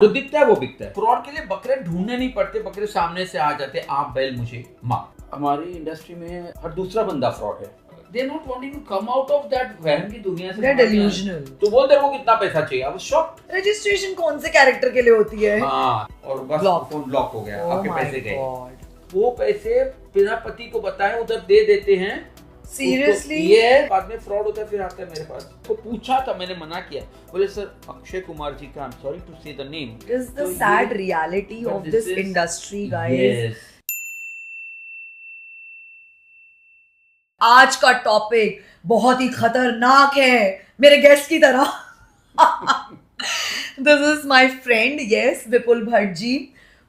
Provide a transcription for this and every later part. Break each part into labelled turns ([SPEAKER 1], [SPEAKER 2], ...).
[SPEAKER 1] जो दिखता है वो बिकता है। फ्रॉड के लिए बकरे ढूंढने नहीं पड़ते, बकरे सामने से आ जाते, आप बैल मुझे माँ। हमारी इंडस्ट्री में हर दूसरा बंदा फ्रॉड है। They are not wanting to come out of that वहम की दुनिया से।
[SPEAKER 2] They're delusional।
[SPEAKER 1] तो बोल तेरे को कितना पैसा चाहिए, अब शॉप
[SPEAKER 2] रजिस्ट्रेशन कौन से कैरेक्टर के लिए होती है?
[SPEAKER 1] हाँ, और बस फोन ब्लॉक हो गया, आपके पैसे गए। वो पैसे बिना पति को बताए उधर दे देते हैं।
[SPEAKER 2] सीरियसली
[SPEAKER 1] ये बाद में फ्रॉड होता है, फिर आता है मेरे पास। तो पूछा था, मैंने मना किया, बोले सर अक्षय कुमार जी का, आई एम सॉरी टू से the name,
[SPEAKER 2] is the sad reality of this industry guys. आज का टॉपिक बहुत ही खतरनाक है, मेरे गेस्ट की तरह। This is my friend, yes, Vipul Bhatt ji,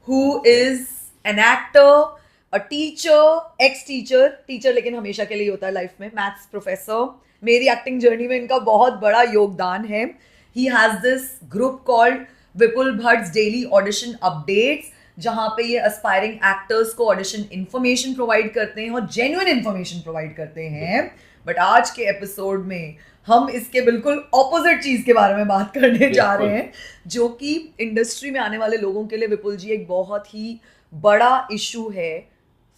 [SPEAKER 2] who is an actor, a teacher, ex teacher लेकिन हमेशा के लिए होता है लाइफ में, मैथ्स प्रोफेसर। मेरी एक्टिंग जर्नी में इनका बहुत बड़ा योगदान है। He has this group called Vipul Bhatt's daily audition updates, जहां पे ये एस्पायरिंग एक्टर्स को ऑडिशन इन्फॉर्मेशन प्रोवाइड करते हैं और जेन्युइन इन्फॉर्मेशन प्रोवाइड करते हैं। बट आज के एपिसोड में हम इसके बिल्कुल ऑपोजिट चीज के बारे में बात करने जा रहे हैं, जो कि इंडस्ट्री में आने वाले लोगों के लिए, विपुल जी, एक बहुत ही बड़ा इशू है,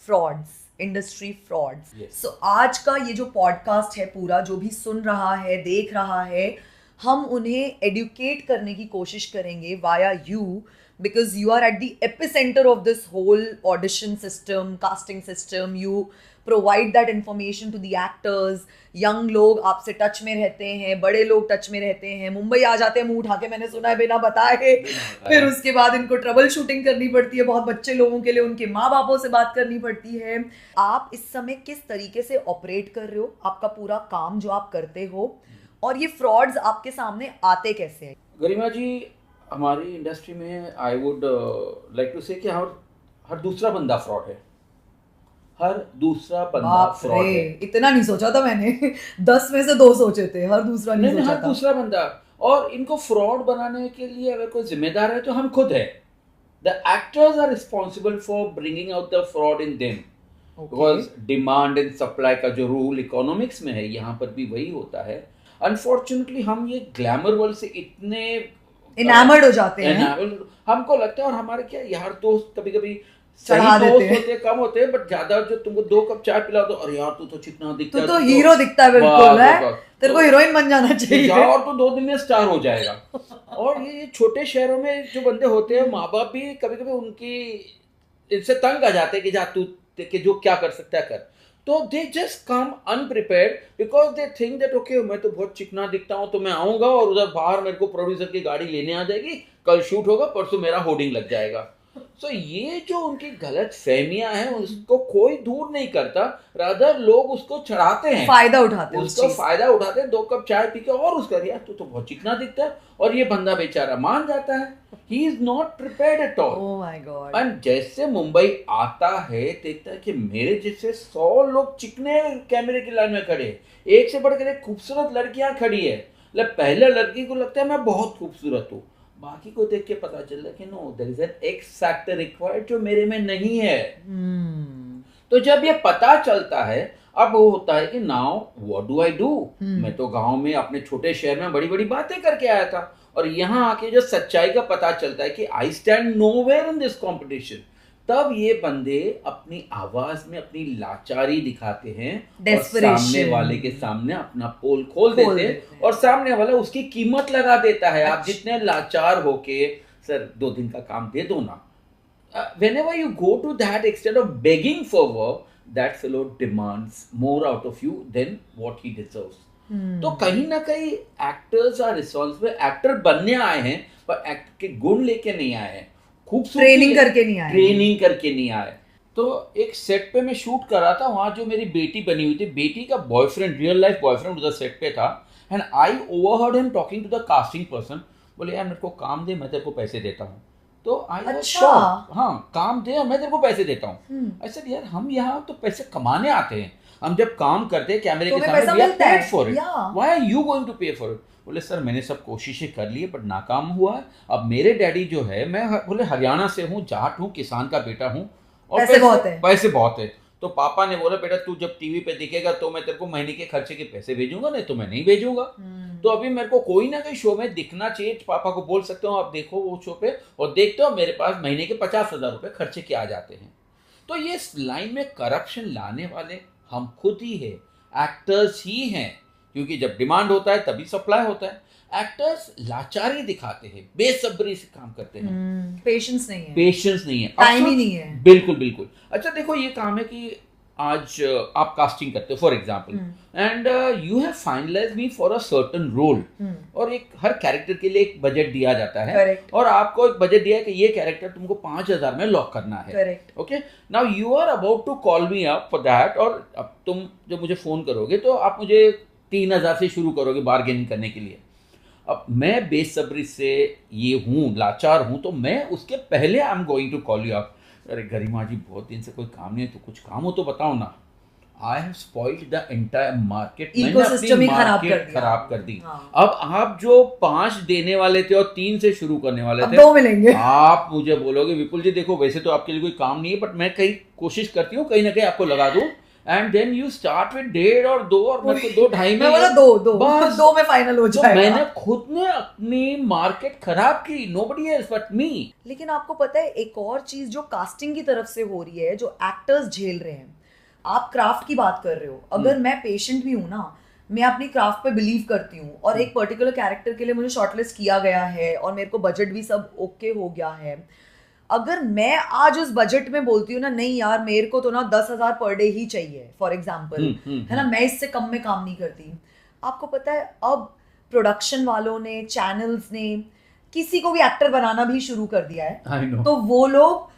[SPEAKER 2] फ्रॉड्स, इंडस्ट्री फ्रॉड्स। सो आज का ये जो पॉडकास्ट है पूरा, जो भी सुन रहा है, देख रहा है, हम उन्हें एडुकेट करने की कोशिश करेंगे via you, because you are at the epicenter of this whole audition system, casting system. You provide that information to the actors. young लोग आपसे टच में रहते हैं, बड़े लोग टच में रहते हैं, मुंबई आ जाते हैं मुंह उठा के, मैंने सुना है, बिना बताए। फिर उसके बाद इनको ट्रबल शूटिंग करनी पड़ती है, बहुत बच्चे लोगों के लिए उनके माँ बापों से बात करनी पड़ती है। आप इस समय किस तरीके से ऑपरेट कर रहे हो, आपका पूरा काम जो आप करते हो, और ये फ्रॉड्स आपके सामने आते कैसे हैं?
[SPEAKER 1] गरिमा जी, हमारी इंडस्ट्री में आई वुड लाइक टू से कि हर दूसरा बंदा फ्रॉड है। हर दूसरा बंदा फ्रॉड है।
[SPEAKER 2] इतना नहीं सोचा था मैंने। 10 में से 2 सोचे थे, हर दूसरा नहीं सोचा
[SPEAKER 1] हर
[SPEAKER 2] था।
[SPEAKER 1] दूसरा बंदा। और इनको फ्रॉड बनाने के लिए अगर कोई जिम्मेदार है तो हम खुद है। The actors are responsible for bringing out the fraud in them, because demand and supply का जो रूल इकोनॉमिक्स में है, यहाँ पर भी वही होता है। अनफॉर्चुनेटली हम ये ग्लैमर वर्ल्ड से इतने
[SPEAKER 2] इनामर्ड हो जाते हैं,
[SPEAKER 1] हमको लगता है। और हमारे क्या यार दोस्त कभी कभी
[SPEAKER 2] चढ़ा देते हैं,
[SPEAKER 1] होते कम होते हैं, बट ज्यादा जो तुमको 2 कप चाय पिला दो, अरे यार तू तो चिकना दिखता है,
[SPEAKER 2] तू तो हीरो दिखता है, बिल्कुल है, तेरे को हीरोइन बन जाना चाहिए,
[SPEAKER 1] और तू 2 दिन में स्टार हो जाएगा। और ये छोटे शहरों में जो बंदे होते हैं, माँ बाप भी कभी कभी उनकी इनसे तंग आ जाते हैं कि जा तू कि जो क्या कर सकता है कर। तो they just come अनप्रिपेयर्ड because they think that okay मैं तो बहुत चिकना दिखता हूँ, तो मैं आऊंगा और उधर बाहर मेरे को प्रोड्यूसर की गाड़ी लेने आ जाएगी, कल शूट होगा, परसों मेरा होर्डिंग लग जाएगा। सो ये जो उनकी गलत फहमियां हैं, उसको कोई दूर नहीं करता, रादर लोग उसको चढ़ाते हैं,
[SPEAKER 2] फायदा उठाते हैं,
[SPEAKER 1] उसका फायदा उठाते हैं। 2 कप चाय पी के और उसका यार तू तो बहुत चिकना दिखता है, और ये बंदा बेचारा मान जाता है। He is not prepared at all.
[SPEAKER 2] Oh my God.
[SPEAKER 1] और जैसे मुंबई आता है, देखता है कि मेरे जैसे 100 लोग चिकने कैमरे की लाइन में खड़े हैं, एक से बढ़कर एक खूबसूरत लड़कियां खड़ी है। मतलब पहले लड़की को लगता है मैं बहुत खूबसूरत हूँ, बाकी को देख के पता चल रहा है कि no, there is an X factor required जो मेरे में नहीं है। तो जब ये पता चलता है, अब वो होता है कि now what do I do. मैं तो गांव में अपने छोटे शहर में बड़ी बड़ी बातें करके आया था, और यहाँ आके जो सच्चाई का पता चलता है कि I stand nowhere in this competition, तब ये बंदे अपनी आवाज में अपनी लाचारी दिखाते हैं और सामने वाले के सामने अपना पोल खोल देते हैं, और सामने वाला उसकी कीमत लगा देता है। आप जितने लाचार होके सर 2 दिन का काम दे दो ना, whenever you go to that extent of begging for work, that fellow demands more out of you than what he deserves. तो कहीं ना कहीं एक्टर्स आर रिस्पॉन्सिबल। एक्टर बनने आए हैं, पर एक्टर के गुण लेके नहीं आए हैं, खूबसूरती
[SPEAKER 2] ट्रेनिंग करके नहीं आए।
[SPEAKER 1] तो एक सेट पे मैं शूट कर रहा था, वहाँ जो मेरी बेटी बनी हुई थी, बेटी का बॉयफ्रेंड, रियल लाइफ बॉयफ्रेंड उधर सेट पे था, and I overheard him talking to the casting person. बोले यार मेरे को काम दे, मैं तेरे को पैसे देता हूँ। तो आई वाज शॉक्ड, हाँ काम दे, मैं तेरे को पैसे देता हूँ। ऐसे यार हम यहाँ तो पैसे कमाने आते हैं, हम जब काम करते हैं कैमरे के सामने, we are paid for it, why are you going to pay for it? बोले सर मैंने सब कोशिशें कर ली है, बट नाकाम हुआ है। अब मेरे डैडी जो है, मैं बोले हरियाणा से हूँ, जाट हूँ, किसान का बेटा हूँ, और पैसे बहुत है। तो पापा ने बोला बेटा तू जब टीवी पे दिखेगा तो मैं तेरे को महीने के खर्चे के पैसे भेजूंगा, नहीं तो मैं नहीं भेजूंगा। तो अभी मेरे को कोई ना कोई शो में दिखना चाहिए, पापा को बोल सकते हो आप देखो वो शो पे और देखते हो मेरे पास महीने के 50,000 रुपए खर्चे के आ जाते हैं। तो ये लाइन में करप्शन लाने वाले हम खुद ही है, एक्टर्स ही हैं, क्योंकि जब डिमांड होता है तभी सप्लाई होता है। एक्टर्स लाचारी दिखाते हैं, बेसब्री से काम करते हैं,
[SPEAKER 2] पेशेंस नहीं है,
[SPEAKER 1] पेशेंस नहीं है,
[SPEAKER 2] टाइम ही नहीं है।
[SPEAKER 1] बिल्कुल बिल्कुल। अच्छा देखो ये काम है कि आज आप कास्टिंग करते हो for example and you have finalize me for a certain role, और एक हर कैरेक्टर के लिए एक बजट दिया जाता है।
[SPEAKER 2] Correct.
[SPEAKER 1] और आपको एक बजट दिया है कि ये कैरेक्टर तुमको 5,000 में लॉक करना है।
[SPEAKER 2] Correct.
[SPEAKER 1] Okay, now you are about to call me up for that, और अब तुम जब मुझे फोन करोगे तो आप मुझे 3,000 से शुरू करोगे बार्गेनिंग करने के लिए। अब मैं बेसब्री से ये हूँ, लाचार हूँ, तो मैं उसके पहले I am going to call you up, अरे गरिमा जी बहुत दिन से कोई काम नहीं है, तो कुछ काम हो तो बताओ ना। I have spoiled the entire market,
[SPEAKER 2] ecosystem ही
[SPEAKER 1] खराब कर दी। अब आप जो 5 देने वाले थे और 3 से शुरू करने वाले थे,
[SPEAKER 2] 2 मिलेंगे।
[SPEAKER 1] आप मुझे बोलोगे विपुल जी देखो वैसे तो आपके लिए कोई काम नहीं है, बट मैं कहीं कोशिश करती हूँ कहीं ना कहीं आपको लगा दूं, and then you start with 1.5 और 2 और मेरे को 2-2.5 में,
[SPEAKER 2] मैं बोला 2 में फाइनल हो जाएगा।
[SPEAKER 1] तो मैंने खुद ने अपनी मार्केट खराब की, नोबडी एल्स बट मी।
[SPEAKER 2] लेकिन आपको पता है एक और चीज जो कास्टिंग की तरफ से हो रही है, जो एक्टर्स झेल रहे हैं, आप क्राफ्ट की बात कर रहे हो, अगर मैं पेशेंट भी हूं ना, मैं अपनी क्राफ्ट पे बिलीव करती हूँ और एक पर्टिकुलर कैरेक्टर के लिए मुझे शॉर्टलिस्ट किया गया है और मेरे को बजट भी सब ओके हो गया है, अगर मैं आज उस बजट में बोलती हूँ ना नहीं यार मेरे को तो ना 10,000 पर डे ही चाहिए फॉर एग्जाम्पल, है ना, मैं इससे कम में काम नहीं करती। आपको पता है अब प्रोडक्शन वालों ने, चैनल्स ने किसी को भी एक्टर बनाना भी शुरू कर दिया है, तो वो लोग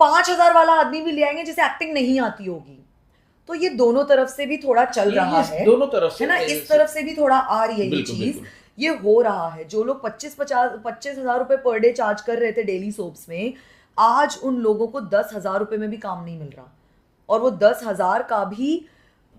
[SPEAKER 2] 5,000 वाला आदमी भी ले आएंगे जिसे एक्टिंग नहीं आती होगी। तो ये दोनों तरफ से भी थोड़ा चल रहा है,
[SPEAKER 1] दोनों तरफ से,
[SPEAKER 2] है ना, इस तरफ से भी थोड़ा आ रही है ये चीज, ये हो रहा है। जो लोग 25,000 रुपए पर डे चार्ज कर रहे थे डेली सोप्स में, आज उन लोगों को 10,000 रुपए में भी काम नहीं मिल रहा, और वो 10,000 का भी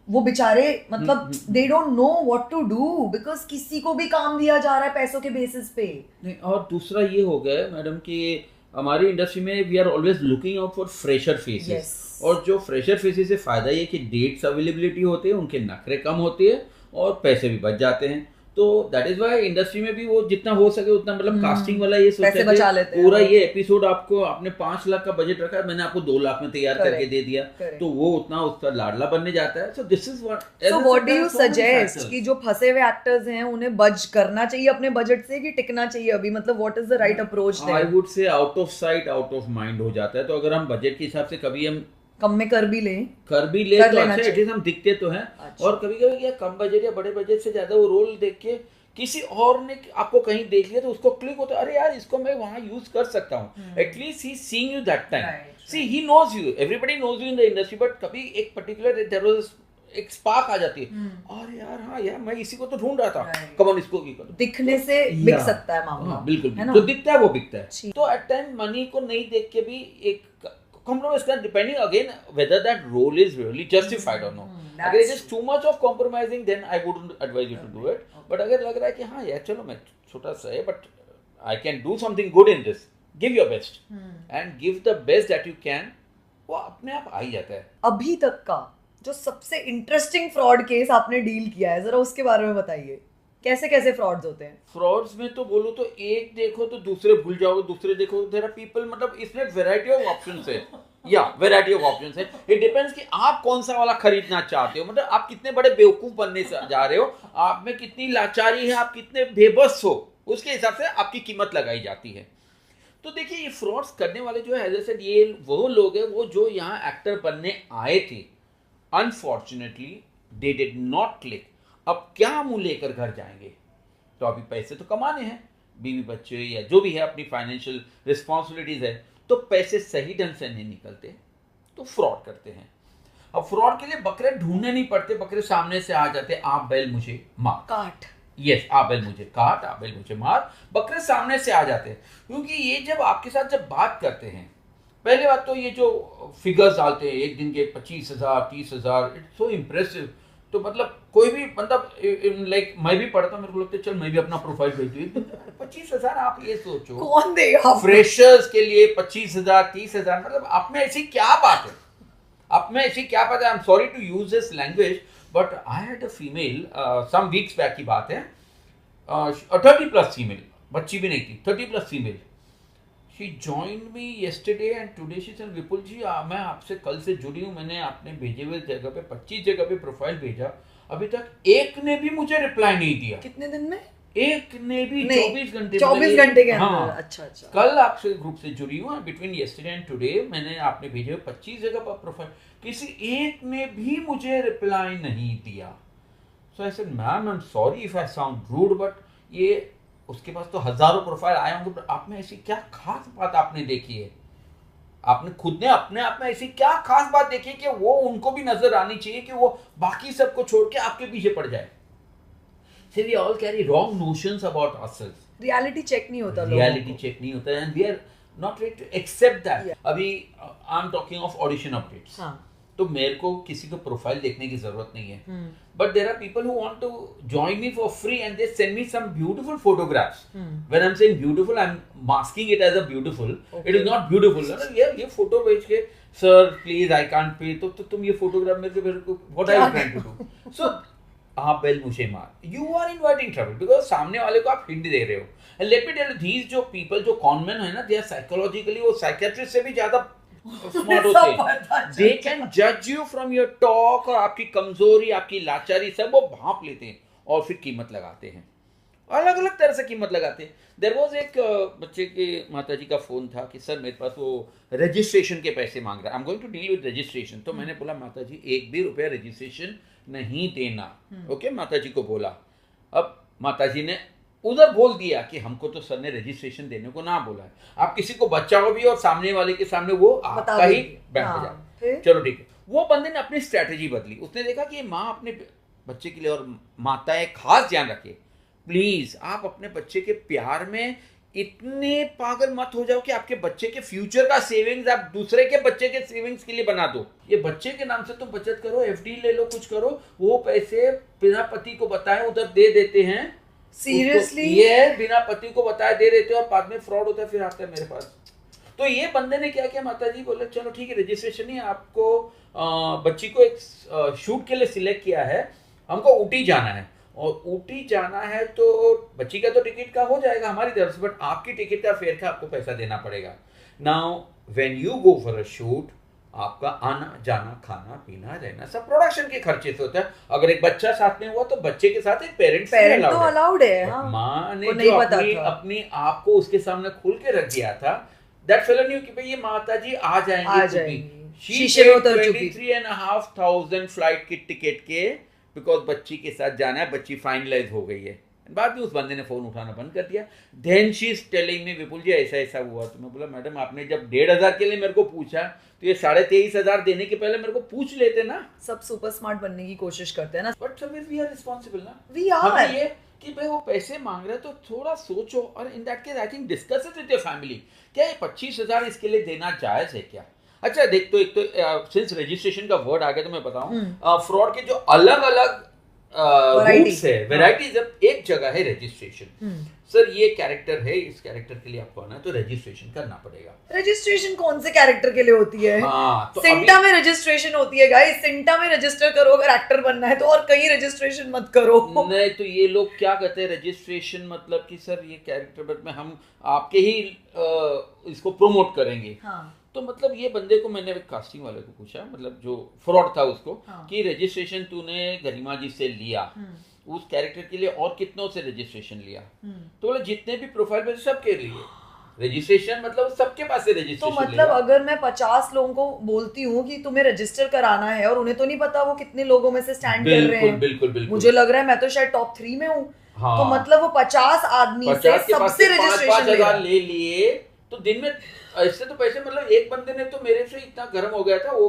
[SPEAKER 2] वो बेचारे मतलब they don't know what to do, because किसी को भी काम दिया जा रहा है पैसों के बेसिस पे।
[SPEAKER 1] नहीं, और दूसरा ये हो गया मैडम कि हमारी इंडस्ट्री में we are always looking out for fresher faces, और जो फ्रेशर फेसेस से फायदा ये कि डेट्स अवेलेबिलिटी होती है, उनके नखरे कम होते हैं और पैसे भी बच जाते हैं। तो दैट इज वाई इंडस्ट्री में भी वो जितना हो सके उतना, मतलब कास्टिंग वाला ये सोचते हैं पूरा ये एपिसोड आपको आपने 5 लाख का बजट रखा है, मैंने आपको 2 लाख में तैयार करके दे दिया, तो वो उतना उसका लाडला बनने जाता है। So this is what
[SPEAKER 2] do you suggest कि जो फंसे हुए एक्टर्स हैं उन्हें बच करना चाहिए अपने बजट से कि टिकना चाहिए अभी, मतलब what is the right approach there?
[SPEAKER 1] I would say out of sight out of mind हो जाता है। तो अगर हम बजट के हिसाब से कभी हम
[SPEAKER 2] कम में कर भी ले
[SPEAKER 1] तो अच्छा एटलीस्ट हम दिखते तो हैं। और कभी कभी क्या कम बजट या बड़े बजट से ज्यादा वो रोल देख के किसी और ने आपको कहीं देख लिया तो उसको क्लिक होता है, अरे यार इसको मैं वहां यूज कर सकता हूँ, at least he seeing you that time, see he knows you, everybody knows you in the industry, but कभी एक पर्टिकुलर देयर वाज एक स्पार्क आ जाती है, और यार हाँ यार मैं इसी को तो ढूंढ रहा था, कम ऑन इसको भी करो।
[SPEAKER 2] दिखने से बिक सकता है मामला,
[SPEAKER 1] बिल्कुल, जो दिखता है वो बिकता है। तो एट टाइम मनी को नहीं देख के भी एक compromise can, depending again whether that role is really justified or not. अगर it is too much of compromising then I wouldn't advise you to do it. But अगर लग रहा है कि हाँ यार चलो मैं छोटा सा है but I can do something good in this, give your best and give the best that you can, वो अपने आप आ ही जाता है।
[SPEAKER 2] अभी तक का जो सबसे इंटरेस्टिंग फ्रॉड केस आपने डील किया है, जरा उसके बारे में बताइए, कैसे कैसे फ्रॉड्स होते हैं?
[SPEAKER 1] फ्रॉड्स में तो बोलो तो एक देखो तो दूसरे भूल जाओगे, दूसरे देखो देयर आर पीपल, मतलब इसमें वैरायटी ऑफ ऑप्शंस है, या वैरायटी ऑफ ऑप्शंस है। इट डिपेंड्स कि आप कौन सा वाला खरीदना चाहते हो, मतलब आप कितने बड़े बेवकूफ बनने से जा रहे हो, आप में कितनी लाचारी है, आप कितने बेबस हो, उसके हिसाब से आपकी कीमत लगाई जाती है। तो देखिए ये फ्रॉड्स करने वाले जो है एज आई सेड ये वो लोग हैं वो जो यहाँ एक्टर बनने आए थे, unfortunately they did not click. अब क्या मुंह लेकर घर जाएंगे? तो अभी पैसे तो कमाने हैं, बीवी बच्चे या जो भी है अपनी फाइनेंशियल रिस्पॉन्सिबिलिटीज है, तो पैसे सही ढंग से नहीं निकलते तो फ्रॉड करते हैं। अब फ्रॉड के लिए बकरे ढूंढने नहीं पड़ते, बकरे सामने से आ जाते, आप बैल मुझे मार
[SPEAKER 2] काट,
[SPEAKER 1] यस आप बैल मुझे काट, आप बैल मुझे मार, बकरे सामने से आ जाते हैं। क्योंकि ये जब आपके साथ जब बात करते हैं, पहले बात तो ये जो फिगर्स डालते हैं एक दिन के 25,000 30,000, इट्स सो इम्प्रेसिव। तो मतलब कोई भी मतलब लाइक मैं भी पढ़ता हूँ, मेरे को लगता है चल मैं भी अपना प्रोफाइल भेज दूँ। 25,000 आप ये सोचो
[SPEAKER 2] कौन देगा
[SPEAKER 1] फ्रेशर्स के लिए 25,000 30,000, मतलब आप में ऐसी क्या बात है? अब मैं ऐसी क्या पता, I am sorry to use this language, but I had a female some weeks back की बात है, 30+ फीमेल, बच्ची भी नहीं थी, 30+ female. She joined me yesterday and today she said विपुल जी मैं आपसे कल से जुड़ी हूँ, मैंने आपने भेजे हुए जगह पे 25 जगह पे प्रोफाइल भेजा, अभी तक एक ने भी मुझे रिप्लाई नहीं दिया.
[SPEAKER 2] कितने दिन में?
[SPEAKER 1] एक ने भी 24 घंटे
[SPEAKER 2] 24 घंटे के अंदर.
[SPEAKER 1] हाँ,
[SPEAKER 2] अच्छा अच्छा.
[SPEAKER 1] कल आपसे ग्रुप से जुड़ी हूँ, बिटवीन yesterday and today मैंने आपने भेजे हुए 25 जगह पर प्रोफाइल, किसी एक ने भी मुझे रिप्लाई नहीं दिया. So I said ma'am I am sorry if I sound rude, but ये उसके पास तो हजारों प्रोफाइल आए होंगे, पर आप में ऐसी क्या खास बात आपने देखी है, आपने खुद ने अपने आप में ऐसी क्या खास बात देखी है कि वो उनको भी नजर आनी चाहिए कि वो बाकी सबको छोड़ के आपके पीछे पड़ जाए. See, we all carry wrong notions about ourselves.
[SPEAKER 2] Reality check नहीं होता.
[SPEAKER 1] Reality check नहीं होता, and we are not ready to accept that.
[SPEAKER 2] Yeah.
[SPEAKER 1] अभी I'm talking of audition updates.
[SPEAKER 2] हाँ.
[SPEAKER 1] तो मेरे को किसी को प्रोफाइल देखने की जरूरत नहीं है, but there are people who want to join me for free and they send me some beautiful photographs. When I am saying beautiful, I am masking it as a beautiful. It is not beautiful. ये photo भेज के sir please I can't pay, तो तुम ये photograph मेरे को what are you trying to do? So आप bell मुझे मार, you are inviting trouble, because सामने वाले को आप हिंट दे रहे हो. And let me tell you, these जो पीपल जो कॉनमैन है ना, दे आर साइकोलॉजिकली, वो साइकियाट्रिस्ट से भी ज्यादा स्मार्ट होते हैं. दे कैन जज यू फ्रॉम योर टॉक, और आपकी कमजोरी, आपकी लाचारी सब वो भांप लेते हैं और फिर कीमत लगाते हैं, अलग अलग तरह से कीमत लगाते हैं. देयर वाज एक बच्चे के माताजी का फोन था कि सर मेरे पास वो रजिस्ट्रेशन के पैसे मांग रहा है, I am going to deal with registration. तो मैंने बोला माताजी 1 भी रुपया रजिस्ट्रेशन नहीं देना. ओके, माताजी को बोला. अब माताजी ने उधर बोल दिया कि हमको तो सर ने रजिस्ट्रेशन देने को ना बोला है, आप किसी को बचाओ भी और सामने वाले के सामने वो आपका ही बैठ जाए. चलो ठीक है. वो बंदे ने अपनी स्ट्रैटेजी बदली. उसने देखा कि माँ अपने बच्चे के लिए, और माताएं खास ध्यान रखे, प्लीज आप अपने बच्चे के प्यार में इतने पागल मत हो जाओ कि आपके बच्चे के फ्यूचर का सेविंग्स आप दूसरे के बच्चे के सेविंग्स के लिए बना दो. ये बच्चे के नाम से तुम बचत करो, एफडी ले लो, कुछ करो, वो पैसे बिना पति को बताए उधर दे देते हैं.
[SPEAKER 2] सीरियसली?
[SPEAKER 1] ये बिना पति को बताए दे देते हैं और बाद में फ्रॉड होता है, फिर आता है मेरे पास. तो ये बंदे ने क्या किया, माताजी बोले चलो ठीक है रजिस्ट्रेशन नहीं, आपको बच्ची को एक शूट के लिए सिलेक्ट किया है, हमको ऊटी जाना है, और ऊटी जाना है तो बच्ची का तो टिकट का हो जाएगा हमारी तरफ से, बट आपकी टिकट का फेयर का आपको पैसा देना पड़ेगा. Now when you go for a shoot, आपका आना जाना खाना पीना रहना सब प्रोडक्शन के खर्चे से होता है. अगर एक बच्चा साथ में हुआ तो बच्चे के साथ एक पेरेंट
[SPEAKER 2] तो अलाउड है. हाँ.
[SPEAKER 1] माँ ने जो अपनी आप को उसके सामने खुल के रख दिया था, दैट फेलो न्यू कि भाई ये माताजी आ जाएंगी. शी पेड 23,500 फ्लाइट की टिकट के, बिकॉज बच्ची के साथ जाना है, बच्ची फाइनलाइज हो गई है. बाद में उस बंदे ने फोन उठाना बंद कर दिया. Then she is telling me Vipul ji ऐसा ऐसा हुआ. तो मैं बोला मैडम आपने जब 1,500 के लिए मेरे को पूछा तो ये 23,500 देने के पहले मेरे को पूछ लेते ना.
[SPEAKER 2] सब सुपर स्मार्ट बनने की कोशिश करते हैं ना,
[SPEAKER 1] but sir we are responsible ना.
[SPEAKER 2] वी आर
[SPEAKER 1] ये कि भाई वो पैसे मांग रहे हैं तो थोड़ा सोचो, और in that case I think discuss it with your family. क्या ये 25,000 इसके लिए देना जायज है क्या? अच्छा देख, तो एक तो सिंस रजिस्ट्रेशन का वर्ड आ गया तो मैं बताऊं, फ्रॉड के जो अलग अलग रूट्स है, वैरायटीज है. एक जगह है रजिस्ट्रेशन. सर ये कैरेक्टर है, इस कैरेक्टर के लिए आपको आना है तो रजिस्ट्रेशन करना पड़ेगा.
[SPEAKER 2] रजिस्ट्रेशन कौन से कैरेक्टर के लिए होती है?
[SPEAKER 1] हाँ, तो
[SPEAKER 2] सिंटा में रजिस्ट्रेशन होती है गाइस. सिंटा में रजिस्टर करो अगर एक्टर बनना है तो, और कहीं रजिस्ट्रेशन मत करो.
[SPEAKER 1] नहीं तो ये लोग क्या कहते हैं रजिस्ट्रेशन मतलब कि सर ये कैरेक्टर बट में हम आपके ही इसको प्रमोट करेंगे. हाँ. तो मतलब ये बंदे को मैंने कास्टिंग वाले को पूछा, मतलब जो फ्रॉड था उसको, हाँ. कि रजिस्ट्रेशन तूने गरिमा जी से लिया, उस कैरेक्टर के लिए और कितनों से रजिस्ट्रेशन लिया? तो बोले जितने भी प्रोफाइल पे सबके लिए रजिस्ट्रेशन, मतलब सबके पास से रजिस्ट्रेशन.
[SPEAKER 2] तो मतलब अगर मैं 50 लोगों को बोलती हूँ कि तुम्हें रजिस्टर कराना है, और उन्हें तो नहीं पता वो कितने लोगों में से स्टैंड कर रहे हैं.
[SPEAKER 1] बिल्कुल बिल्कुल.
[SPEAKER 2] मुझे लग रहा है मैं तो शायद टॉप 3 में हूँ. हाँ. तो मतलब वो 50 आदमी से सबसे रजिस्ट्रेशन
[SPEAKER 1] ले लिए, तो दिन में ऐसे तो पैसे, मतलब एक बंदे ने तो मेरे से इतना गर्म हो गया था, वो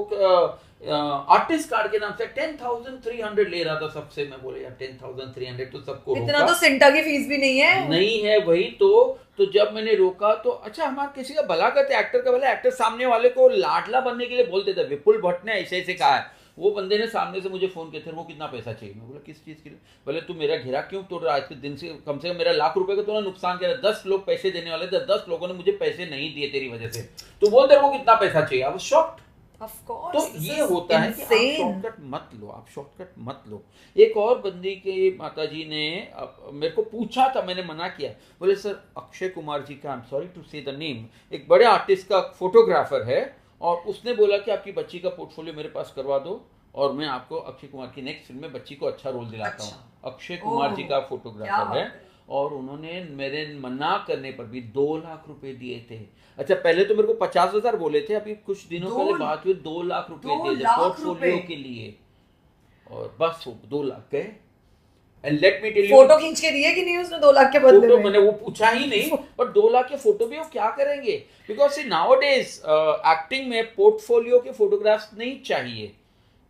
[SPEAKER 1] आर्टिस्ट कार्ड के नाम से 10,300 ले रहा था सबसे. मैं बोले यार 10,300 तो सबको
[SPEAKER 2] इतना तो सिंटा की फीस भी नहीं है.
[SPEAKER 1] नहीं है वही तो जब मैंने रोका तो अच्छा हमारा किसी का भला करते, एक्टर का भला, एक्टर सामने वाले को लाडला बनने के लिए बोलते थे. विपुल भट्ट ने ऐसे ऐसे कहा है. वो बंदे ने सामने से मुझे फोन किया था, वो कितना पैसा चाहिए? मैं बोला किस चीज के लिए? बोले तू मेरा घेरा क्यों तोड़ रहा है? आज के दिन से कम मेरा ₹1,00,000 का तूने नुकसान किया. 10 लोग पैसे देने वाले थे, 10 लोगों ने मुझे पैसे नहीं दिए तेरी वजह से. तो बोल दे वो कितना पैसा चाहिए. I was shocked.
[SPEAKER 2] Of course,
[SPEAKER 1] तो
[SPEAKER 2] this
[SPEAKER 1] ये
[SPEAKER 2] is
[SPEAKER 1] होता है कि आप
[SPEAKER 2] insane.
[SPEAKER 1] शॉर्टकट मत लो, आप शॉर्टकट मत लो। एक और बंदी के माता जी ने मेरे को पूछा था, मैंने मना किया, बोले सर अक्षय कुमार जी का, आई एम सॉरी टू से द नेम, एक बड़े आर्टिस्ट का फोटोग्राफर है, और उसने बोला कि आपकी बच्ची का पोर्टफोलियो मेरे पास करवा दो और मैं आपको अक्षय कुमार की नेक्स्ट फिल्म में बच्ची को अच्छा रोल दिलाता हूँ। अक्षय कुमार जी का
[SPEAKER 2] क्या
[SPEAKER 1] फोटोग्राफर
[SPEAKER 2] बात
[SPEAKER 1] है,
[SPEAKER 2] है।
[SPEAKER 1] और उन्होंने मेरे मना करने पर भी 2 लाख रुपए दिए थे। अच्छा, पहले तो मेरे को 50,000 बोले थे, अभी कुछ दिनों पहले बात हुई 2 लाख रुपए
[SPEAKER 2] 2
[SPEAKER 1] दिए थे
[SPEAKER 2] लाख
[SPEAKER 1] पोर्टफोलियो
[SPEAKER 2] रुपए?
[SPEAKER 1] के लिए, और बस वो 2 लाख गए। And let me tell you,
[SPEAKER 2] photo खींच के दिए कि नहीं उसने 2 लाख के बदले
[SPEAKER 1] फोटो
[SPEAKER 2] में?
[SPEAKER 1] मैंने वो पूछा ही नहीं, पर 2 लाख के फोटो भी वो क्या करेंगे? बिकॉज सी नाउअडेज एक्टिंग में पोर्टफोलियो के फोटोग्राफ्स नहीं चाहिए,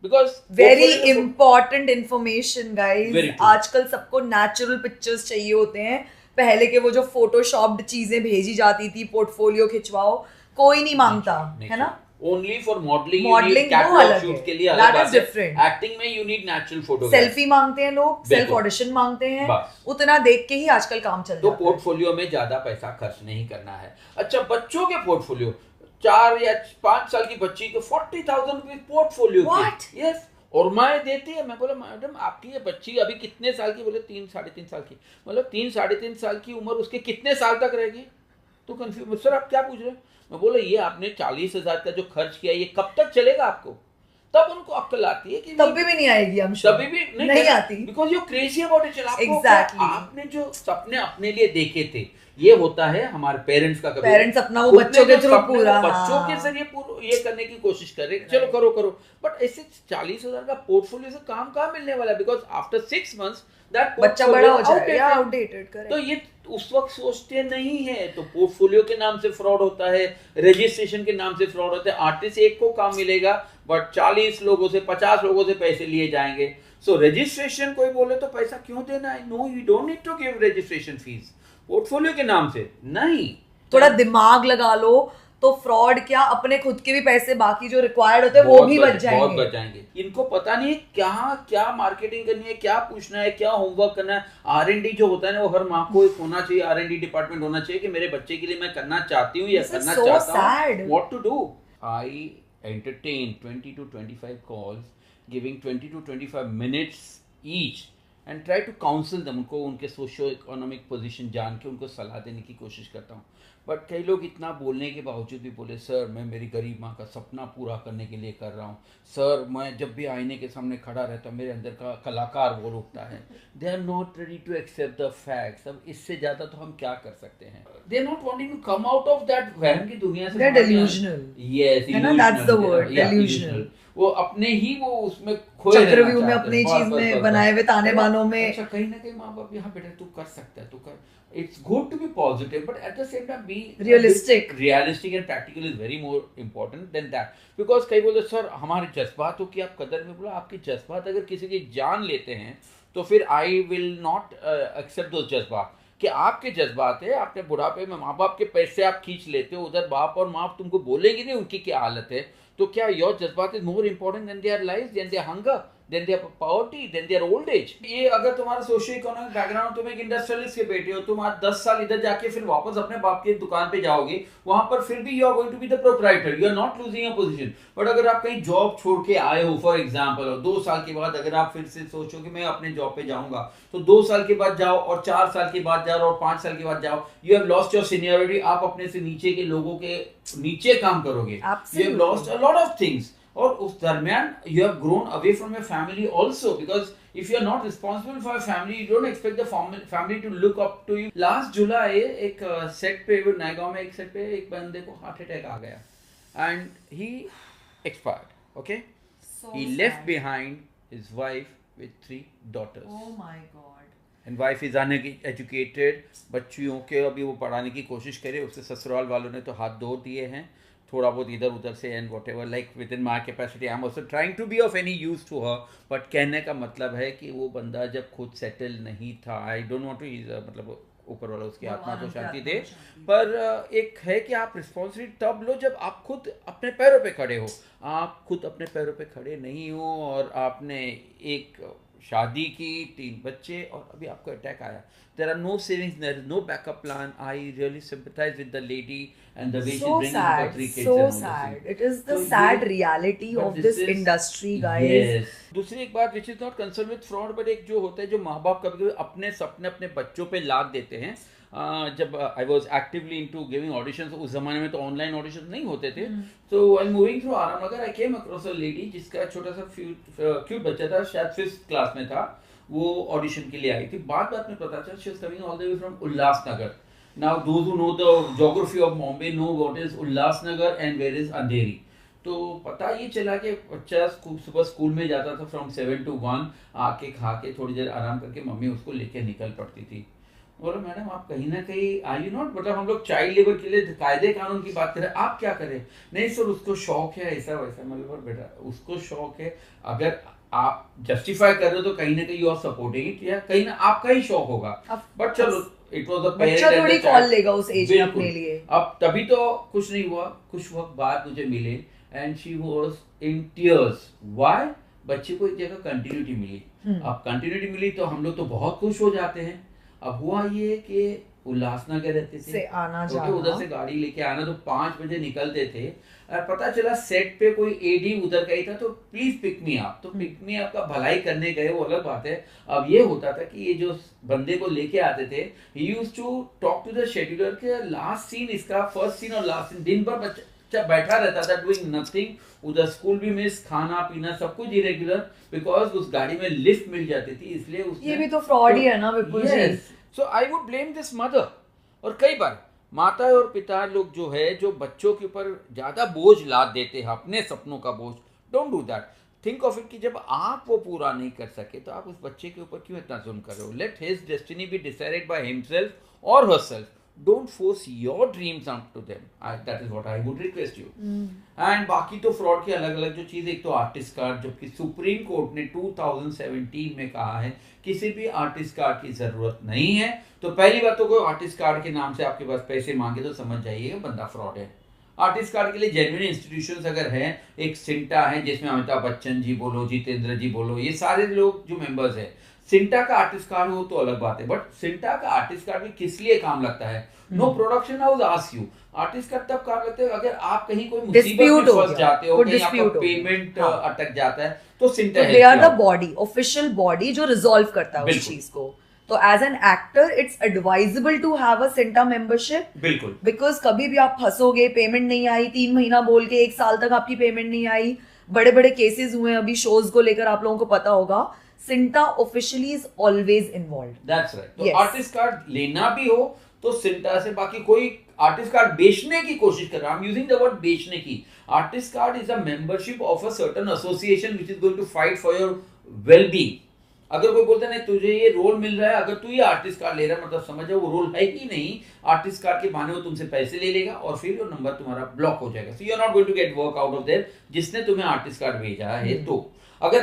[SPEAKER 1] because
[SPEAKER 2] very important information guys.
[SPEAKER 1] Very true.
[SPEAKER 2] आजकल सबको नेचुरल पिक्चर्स चाहिए होते हैं। पहले के वो जो फोटोशॉप्ड चीजें भेजी जाती थी, पोर्टफोलियो खिंचवाओ, कोई नहीं मांगता, है ना?
[SPEAKER 1] ओनली फॉर मॉडलिंग,
[SPEAKER 2] Modeling वो अलग है,
[SPEAKER 1] के लिए
[SPEAKER 2] that
[SPEAKER 1] अलग
[SPEAKER 2] is
[SPEAKER 1] बात है।
[SPEAKER 2] different.
[SPEAKER 1] एक्टिंग में you need natural photograph.
[SPEAKER 2] Selfie मांगते हैं लोग, सेल्फ
[SPEAKER 1] बिल्कुल।
[SPEAKER 2] ऑडिशन मांगते हैं,
[SPEAKER 1] बस।
[SPEAKER 2] उतना देख के ही आजकल काम चल
[SPEAKER 1] तो
[SPEAKER 2] जाता है।
[SPEAKER 1] पोर्टफोलियो में ज्यादा पैसा खर्च नहीं करना है। अच्छा, बच्चों के पोर्टफोलियो, 4 या 5 साल की बच्ची को 40,000 रुपीज पोर्टफोलियो
[SPEAKER 2] What?
[SPEAKER 1] की, यस, और माए देती है। मैं बोला मैडम आपकी ये बच्ची अभी कितने साल की? बोले 3 साढ़े 3 साल की। मतलब 3 साढ़े 3 साल की उम्र, उसके कितने साल तक रहेगी? तो कंफ्यूज, सर आप क्या पूछ रहे हैं? मैं बोला ये आपने 40,000 का जो खर्च किया, ये कब तक चलेगा आपको? तब उनको अक्ल आती है कि
[SPEAKER 2] तब भी नहीं आएगी, हम
[SPEAKER 1] तभी भी
[SPEAKER 2] नहीं आती।
[SPEAKER 1] Because you crazy about it.
[SPEAKER 2] Exactly.
[SPEAKER 1] आपने जो सपने अपने लिए देखे थे, ये होता है हमारे पेरेंट्स का। कभी
[SPEAKER 2] पेरेंट्स अपना वो
[SPEAKER 1] खुद ने
[SPEAKER 2] बच्चों के
[SPEAKER 1] जो
[SPEAKER 2] थ्रू
[SPEAKER 1] सपने
[SPEAKER 2] पूरा,
[SPEAKER 1] बच्चों
[SPEAKER 2] हाँ।
[SPEAKER 1] के जरिए ये करने की कोशिश कर रहे हैं, चलो करो करो, बट ऐसे 40,000 का पोर्टफोलियो से काम कहाँ मिलने वाला है? बिकॉज आफ्टर 6 मंथ्स दैट
[SPEAKER 2] बच्चा बड़ा हो जाएगा, आउटडेटेड करें।
[SPEAKER 1] तो ये उस वक्त सोचते नहीं है। तो पोर्टफोलियो के नाम से फ्रॉड होता है, रजिस्ट्रेशन के नाम से फ्रॉड होता है। आर्टिस्ट एक को काम मिलेगा, बट 40 लोगों से 50 लोगों से पैसे लिए जाएंगे। सो रजिस्ट्रेशन कोई बोले तो पैसा क्यों देना है? No, you don't need to give registration fees portfolio के नाम से, नहीं।
[SPEAKER 2] थोड़ा दिमाग लगा लो तो फ्रॉड क्या, अपने खुद के भी पैसे बाकी जो रिक्वायर्ड होते हैं वो भी बच जाएंगे।
[SPEAKER 1] बहुत बच जाएंगे। इनको पता नहीं क्या क्या मार्केटिंग करनी है, क्या पूछना है, क्या होमवर्क करना है। R&D जो होता है ना, वो हर माँ को एक होना चाहिए, R&D डिपार्टमेंट होना चाहिए कि मेरे बच्चे के लिए मैं करना चाहती हूँ या करना चाहता हूँ, what to do. I entertain 20 to 25 calls, giving 20 to 25 minutes each and try to counsel them। उनको उनके सोशो इकोनॉमिक पोजीशन जान के उनको सलाह देने की कोशिश करता हूँ। बट कई लोग इतना बोलने के बावजूद भी बोले सर मैं मेरी गरीब माँ का सपना पूरा करने के लिए कर रहा हूँ। सर मैं जब भी आईने के सामने खड़ा रहता हूँ, मेरे अंदर का कलाकार बोल उठता है। They are not ready to accept the facts. अब इससे ज़्यादा तो हम क्या कर सकते हैं? They are not wanting to come out of that वहम की दुनिया से।
[SPEAKER 2] They're delusional.
[SPEAKER 1] Yes,
[SPEAKER 2] है ना, that's the word, delusional.
[SPEAKER 1] वो अपने ही वो उसमें खोए रहना
[SPEAKER 2] चक्रव्यूह में,
[SPEAKER 1] चाहते
[SPEAKER 2] अपनी
[SPEAKER 1] हैं।
[SPEAKER 2] चीज
[SPEAKER 1] बस,
[SPEAKER 2] में
[SPEAKER 1] बस,
[SPEAKER 2] बनाए
[SPEAKER 1] बस।
[SPEAKER 2] हुए ताने बानों में।
[SPEAKER 1] अच्छा, कहीं ना कहीं माँ बाप, यहाँ बेटा तू कर सकता है, तू कर। It's good to be positive, but at the same time be
[SPEAKER 2] Realistic.
[SPEAKER 1] Realistic and practical is very more important than that. Because कई बोलते सर हमारे जज्बातों की आप कदर में, बोला आपके जज्बात अगर किसी की जान लेते हैं तो फिर I will not accept those जज्बात। कि आपके जज्बात है, आपने बुढ़ापे में माँ बाप के पैसे आप खींच लेते हो, उधर बाप और माँ तुमको बोलेंगे नहीं उनकी क्या हालत है, तो क्या योर जज्बात is more important than their life, than their hunger, than their poverty, than their old age. ये अगर तुम्हारा सोशियो इकोनॉमिक बैकग्राउंड, तुम एक इंडस्ट्रियलिस्ट के बेटे हो, तुम आज 10 साल इधर जाके फिर वापस अपने बाप की दुकान पे जाओगे, वहां पर फिर भी you are going to be the proprietor, you are not losing a position. But अगर आप कहीं जॉब छोड़ के आए हो फॉर एग्जांपल, और 2 साल के बाद अगर आप फिर से सोचो कि मैं अपने जॉब पे जाऊंगा, तो 2 साल के बाद जाओ और 4 साल के बाद जाओ और 5 साल के बाद जाओ, you have lost your seniority. आप अपने से नीचे के लोगों के नीचे काम करोगे, you have lost a lot of things. और उस दरमियान you have grown away from your family also, because if you are not responsible for your family, you don't expect the family to look up to you. Last July एक set पे, वो नायगांव में एक set पे एक बंदे को heart attack आ गया and he expired. Okay, he left behind his wife with 3 daughters.
[SPEAKER 2] Oh my God.
[SPEAKER 1] And wife is uneducated, बच्चियों के अभी वो पढ़ाने की कोशिश करे, उसके ससुराल वालों ने तो हाथ धो दिए हैं थोड़ा बहुत इधर उधर से, and whatever, like within my capacity I am also trying to be of any use to her. But कहने का मतलब है कि वो बंदा जब खुद सेटल नहीं था, आई डोंट वांट टू, मतलब ऊपर वाला उसकी आत्मा को शांति दे, पर एक है कि आप रिस्पॉन्सिबिलिटी तब लो जब आप खुद अपने पैरों पे खड़े हो। आप खुद अपने पैरों पे खड़े नहीं हो और आपने एक शादी की, 3 बच्चे, और अभी आपको अटैक आया. There are no savings, there is no backup plan. I really sympathize with the lady and the way she
[SPEAKER 2] So
[SPEAKER 1] bringing up her
[SPEAKER 2] sad,
[SPEAKER 1] 3 kids
[SPEAKER 2] so
[SPEAKER 1] and all those
[SPEAKER 2] sad.
[SPEAKER 1] things.
[SPEAKER 2] It is the
[SPEAKER 1] तो
[SPEAKER 2] sad
[SPEAKER 1] ये,
[SPEAKER 2] reality
[SPEAKER 1] but
[SPEAKER 2] of
[SPEAKER 1] this
[SPEAKER 2] this
[SPEAKER 1] is,
[SPEAKER 2] industry, guys.
[SPEAKER 1] yes. दूसरी एक बात, which is not concern with fraud, but एक जो होता है, जो माँ बाप कभी कभी अपने सपने अपने बच्चों पे लाद देते हैं. जब I was actively into giving audition, उस जमाने में तो ऑनलाइन ऑडिशन नहीं होते थे. तो आई मूविंग थ्रू आराम नगर, आई केम अक्रॉस अ लेडी जिसका छोटा सा क्यूट बच्चा था, शायद 5th क्लास में था. वो ऑडिशन के लिए आई थी. बात बात में पता चला she was coming all the way from Ulhasnagar. Now those who know the geography of Bombay know what is Ulhasnagar and where is Andheri. तो पता ये चला कि बच्चा सुबह स्कूल में जाता था फ्रॉम 7 to 1, आके खा के थोड़ी देर आराम करके मम्मी उसको लेके निकल पड़ती थी. बोलो मैडम आप कहीं ना कहीं आर यू नॉट, मतलब हम लोग चाइल्ड लेबर के लिए कायदे कानून की बात करें, आप क्या करें? नहीं सर उसको शौक है ऐसा वैसा. मतलब बेटा उसको शौक है, अगर आप जस्टिफाई कर रहे हो तो कहीं ना कहीं यू आर सपोर्टिंग इट, या कहीं ना आपका ही शौक होगा. बट चलो इट वाज अ
[SPEAKER 2] बच्चा थोड़ी कॉल लेगा उस एज में अपने लिए.
[SPEAKER 1] अब तभी तो कुछ नहीं हुआ. कुछ वक्त बाद मुझे मिले and she was in tears. Why? बच्चे को एक जगह कंटिन्यूटी मिली. अब कंटिन्यूटी मिली तो हम लोग तो बहुत खुश हो जाते हैं. अब हुआ ये कि उल्लासनगर रहते थे,
[SPEAKER 2] से आना जाना,
[SPEAKER 1] उधर से गाड़ी लेके आना, तो 5 बजे निकलते थे. पता चला सेट पे कोई एडी उधर का ही था, तो प्लीज पिक मी अप. तो पिक मी अप का भलाई करने गए, वो अलग बात है. अब ये होता था कि ये जो बंदे को लेके आते थे, he used to talk to the scheduler के लास्ट सीन इसका, फर्स्ट सीन और लास्ट सीन. दिन भर बच्चा बैठा रहता था डूइंग नथिंग. उधर स्कूल भी मिस, खाना पीना सब कुछ इरेगुलर, बिकॉज उस गाड़ी में लिफ्ट मिल जाती थी, इसलिए उसने,
[SPEAKER 2] ये भी तो फ्रॉड ही है ना Vipul ji.
[SPEAKER 1] So I would blame this mother. और कई बार माता और पिता लोग जो है, जो बच्चों के ऊपर ज्यादा बोझ लाद देते हैं, अपने सपनों का बोझ. Don't do that. Think of it कि जब आप वो पूरा नहीं कर सके तो आप उस बच्चे के ऊपर क्यों इतना जुल्म कर रहे हो? Late his destiny be decided by himself और herself. Don't force your dreams onto them. That is what I would request you. And बाकी तो फ्रॉड के अलग अलग जो चीज़, एक तो आर्टिस्ट कार्ड, जबकि सुप्रीम कोर्ट ने 2017 में कहा है किसी भी आर्टिस्ट कार्ड की जरूरत नहीं है. तो पहली बात तो कोई आर्टिस्ट कार्ड के नाम से आपके पास पैसे मांगे तो समझ जाइएगा बंदा फ्रॉड है. आर्टिस्ट कार्ड के लिए जेन्युइन इंस्टीट्यूशंस अगर हैं, एक सिंटा है जिसमें अमिताभ बच्चन जी बोलो, जितेंद्र जी बोलो, ये सारे लोग जो मेंबर्स हैं. सिंटा का आर्टिस्ट कार्ड हो तो अलग बात है, बट सिंटा का आर्टिस्ट कार्ड भी किस लिए काम लगता है? No production house ask you. Artist card तब काम लगता है अगर आप कहीं कोई मुसीबत में फंस जाते हो, कहीं आपका पेमेंट अटक जाता है, तो CINTAA
[SPEAKER 2] they are the body, official body जो रिजॉल्व करता है उस चीज को. तो as an actor it's advisable to have a CINTAA membership.
[SPEAKER 1] बिल्कुल.
[SPEAKER 2] बिकॉज कभी भी आप फंसोगे, पेमेंट नहीं आई, 3 महीना बोल के 1 साल तक आपकी पेमेंट नहीं आई, बड़े बड़े केसेस हुए अभी शोज को लेकर, आप लोगों को पता होगा. CINTAA officially is always involved.
[SPEAKER 1] That's right. तो आर्टिस्ट कार्ड लेना भी हो तो सिंटा से. बाकी कोई आर्टिस्ट कार्ड बेचने की कोशिश कर रहा है, I am using the word बेचने की. Artist card is a membership of a certain association which is going to fight for your well being. अगर कोई बोलता है नहीं तुझे ये रोल मिल रहा है, अगर तू ये आर्टिस्ट कार्ड ले रहा है, मतलब समझ जाओ वो रोल है ही नहीं. आर्टिस्ट कार्ड के बहाने वो तुमसे पैसे ले लेगा और फिर वो नंबर तुम्हारा ब्लॉक हो जाएगा. So you are not going to get work out of there जिसने तुम्हें आर्टिस्ट कार्ड भेजा है. तो अगर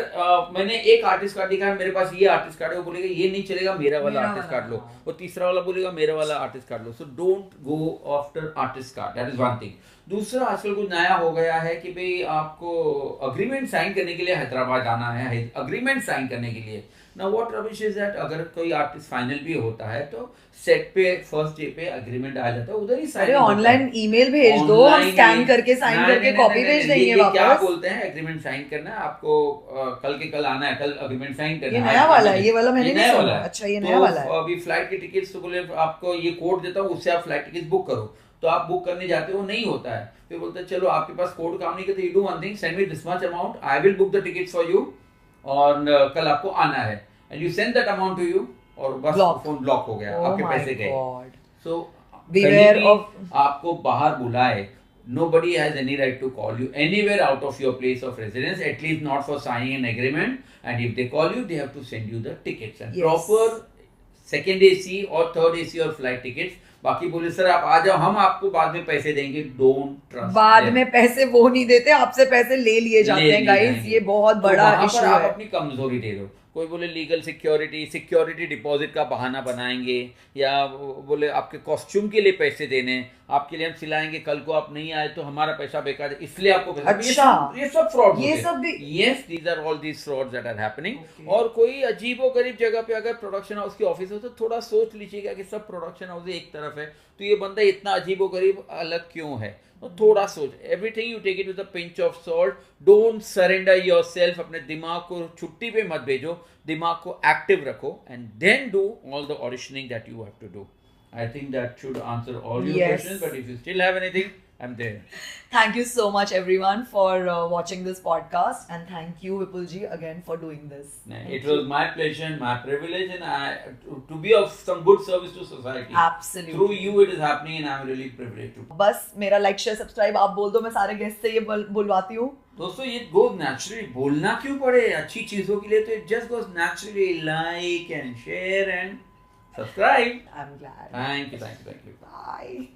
[SPEAKER 1] मैंने एक आर्टिस्ट कार्ड दिखा है, मेरे पास ये आर्टिस्ट कार्ड है, वो बोलेगा ये नहीं चलेगा, मेरा वाला आर्टिस्ट कार्ड लो. और तीसरा वाला बोलेगा मेरा वाला artist card low. So don't go after artist card. That is one thing. दूसरा, आजकल कुछ नया हो गया है कि भाई आपको अग्रीमेंट साइन करने के लिए हैदराबाद आना है, अग्रीमेंट साइन करने के लिए. Now what rubbish is that, अगर कोई आर्टिस्ट फाइनल भी होता है तो सेट पे फर्स्ट डे पे अग्रीमेंट आ जाता है, उधर ही साइन.
[SPEAKER 2] अरे ऑनलाइन ईमेल भेज दो, हम स्कैन करके साइन करके कॉपी भेज देंगे वापस.
[SPEAKER 1] क्या बोलते हैं, एग्रीमेंट साइन करना है आपको, कल के कल आना है, कल अग्रीमेंट साइन करना है.
[SPEAKER 2] ये नया वाला है, ये वाला मैंने नहीं सुना. अच्छा ये नया वाला है.
[SPEAKER 1] अभी फ्लाइट की टिकट्स तो बोले आपको ये कोड देता हूँ, उससे आप फ्लाइट टिकट बुक करो. तो आप बुक करने जाते हो, नहीं होता है. फिर बोलते हैं चलो आपके पास कोड काम नहीं करते, you do one thing, send me this much amount, I will book the tickets for you, और कल आपको आना है, and you send that amount to you, और बस फोन ब्लॉक हो गया, आपके पैसे गए. सो beware of, आपको बाहर बुलाए, nobody has any right to call you anywhere out of your place of residence, at least not for signing an agreement. And if they call you, they have to send you the tickets and proper second AC और third AC और flight tickets. बाकी बोले sir आप आ जाओ, हम आपको बाद में पैसे देंगे. Don't trust.
[SPEAKER 2] बाद में पैसे वो नहीं देते, आपसे पैसे ले लिए जाते हैं गाइस. ये बहुत बड़ा इशू है.
[SPEAKER 1] आप अपनी कमजोरी दे दो. कोई बोले लीगल सिक्योरिटी डिपॉजिट का बहाना बनाएंगे, या बोले आपके कॉस्ट्यूम के लिए पैसे देने, आपके लिए हम सिलाएंगे, कल को आप नहीं आए तो हमारा पैसा बेकार है, इसलिए आपको पैसा।
[SPEAKER 2] अच्छा,
[SPEAKER 1] ये सब फ्रॉड,
[SPEAKER 2] ये सब भी,
[SPEAKER 1] yes, these are all these frauds that are happening.
[SPEAKER 2] Okay.
[SPEAKER 1] और कोई अजीबो गरीब जगह पे अगर प्रोडक्शन हाउस की ऑफिस हो तो थोड़ा सोच लीजिएगा कि सब प्रोडक्शन हाउस एक तरफ है तो ये बंदा इतना अजीबो गरीब अलग क्यों है, तो थोड़ा सोच। Everything you take it with a pinch of salt, don't surrender yourself, अपने दिमाग को छुट्टी पे मत भेजो, दिमाग को एक्टिव रखो, and then do all the auditioning that you have to do. I think that should answer all your
[SPEAKER 2] Yes.
[SPEAKER 1] Questions, but if you still have anything, I'm there.
[SPEAKER 2] Thank you so much, everyone, for watching this podcast, and thank you, Vipul ji, again for doing this.
[SPEAKER 1] It was my pleasure and my privilege, and to be of some good service to society.
[SPEAKER 2] Absolutely.
[SPEAKER 1] Through you, it is happening, and I'm really privileged to.
[SPEAKER 2] बस मेरा like share subscribe आप बोल दो, मैं सारे guest से ये बुलवाती हूँ।
[SPEAKER 1] दोस्तों ये goes naturally, बोलना क्यों पड़े, अच्छी चीजों के लिए तो it just goes naturally, like and share and subscribe.
[SPEAKER 2] I'm glad.
[SPEAKER 1] Thank you.
[SPEAKER 2] Bye.